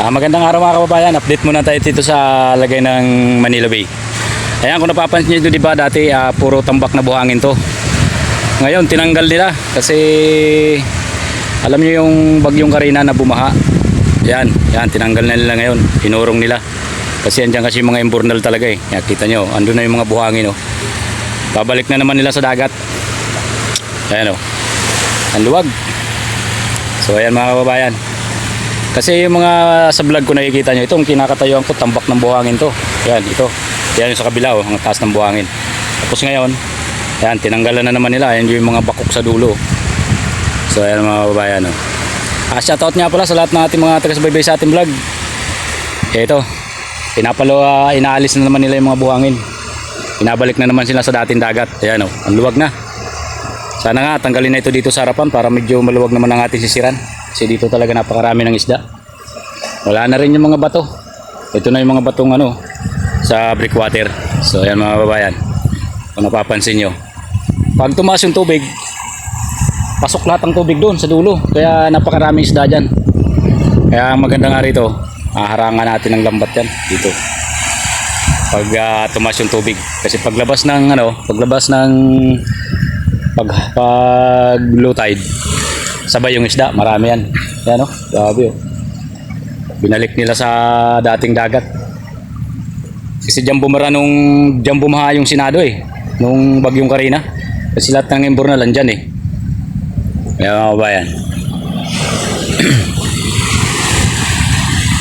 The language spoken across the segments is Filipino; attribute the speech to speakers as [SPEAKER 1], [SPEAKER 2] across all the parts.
[SPEAKER 1] Magandang araw mga kababayan. Update muna tayo dito sa lagay ng Manila Bay. Ayan, kung napapansin nyo, diba dati puro tambak na buhangin to. Ngayon tinanggal nila kasi alam nyo yung bagyong Karina na bumaha. Yan tinanggal na nila ngayon. Inurong nila. Kasi andyan kasi yung mga imburnal talaga eh. Yan, kita nyo, andun na yung mga buhangin oh. Babalik na naman nila sa dagat. Ayan oh. Ang luwag. So ayan mga kababayan. Kasi yung mga sa vlog ko nakikita nyo, itong kinakatayuan ko, tambak ng buhangin to. Yan, ito. Yan yung sa kabila, oh, ang taas ng buhangin. Tapos ngayon, yan, tinanggalan na naman nila. Yan yung mga bakok sa dulo. So, ayan mga kababayan. Oh. Shoutout nga pala sa lahat ng ating mga taga-subaybay sa ating vlog. Ito, inaalis na naman nila yung mga buhangin. Inabalik na naman sila sa dating dagat. Ayan, oh, ang luwag na. Sana nga, tanggalin na ito dito sa harapan para medyo maluwag naman ang ating sisiran. Kasi dito talaga napakarami ng isda. Wala na rin yung mga bato. Ito na yung mga batong sa breakwater. So ayan mga babayan, kung napapansin nyo, pag tumaas yung tubig, pasok lahat ng tubig doon sa dulo. Kaya napakaraming isda dyan. Kaya maganda nga rito, harangan natin ng lambat yan dito pag tumaas yung tubig. Kasi paglabas ng pag low tide, sabay yung isda, marami yan. Yan o, grabe o. Binalik nila sa dating dagat. Kasi dyan bumaha yung Sinado eh, nung bagyong Karina. Kasi lahat ng imburnal nandyan eh. Kaya mga kabayan,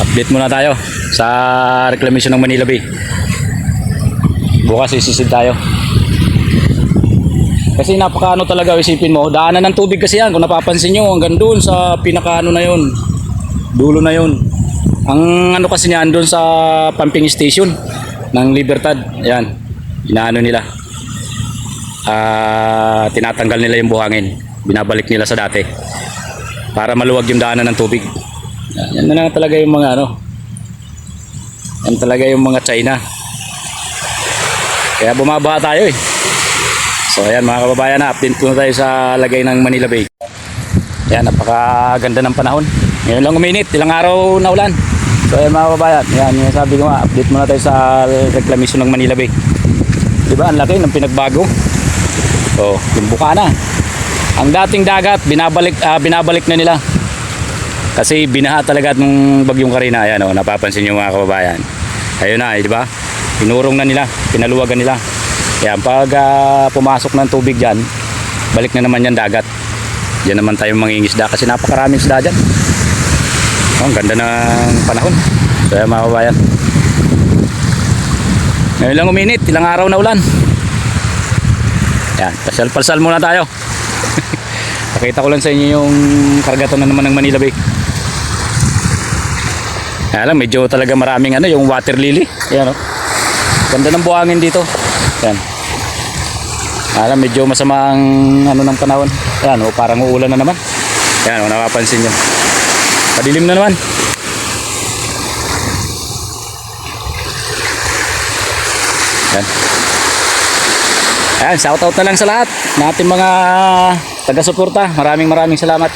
[SPEAKER 1] update muna tayo sa reclamation ng Manila Bay. Bukas isisid tayo. Kasi napakaano talaga, isipin mo, daanan ng tubig kasi yan. Kung napapansin nyo, hanggang doon sa pinakaano na yun, dulo na yun. Ang ano kasi niyan, doon sa pumping station ng Libertad. Ayan, inaano nila, tinatanggal nila yung buhangin, binabalik nila sa dati para maluwag yung daanan ng tubig. Yan na talaga yung mga yan talaga yung mga China. Kaya bumabaha tayo eh. So ayan mga kababayan, update ko na tayo sa lagay ng Manila Bay. Ayan, napakaganda ng panahon. Ngayon lang uminit, ilang araw na ulan. So ayan mga kababayan, yan yung sabi ko nga, update muna tayo sa reclamation ng Manila Bay. Diba, ang laki ng pinagbago. So, yung buka na. Ang dating dagat, binabalik na nila. Kasi binaha talaga nung bagyong Karina. Ayan o, napapansin nyo mga kababayan. Ayun na, diba? Pinurong na nila, pinaluwagan nila. Kaya pag pumasok ng tubig dyan, balik na naman yan dagat. Diyan naman tayo mangingisda kasi napakaraming isda dyan. Oh, ang ganda ng panahon. So yan mga kabayan, ngayon lang uminit, ilang araw na ulan. Yan, pasal-pasal muna tayo. Pakita ko lang sa inyo yung karagatan na naman ng Manila Bay. Kaya lang, medyo talaga maraming yung water lily. Yan o, ganda ng buhangin dito. Yan. Alam, medyo masama ang ng panahon. Ayan, parang uulan na naman. Ayan, napapansin nyo, padilim na naman. Ayan. Ayan, shoutout na lang sa lahat ng ating mga taga-suporta. Maraming salamat.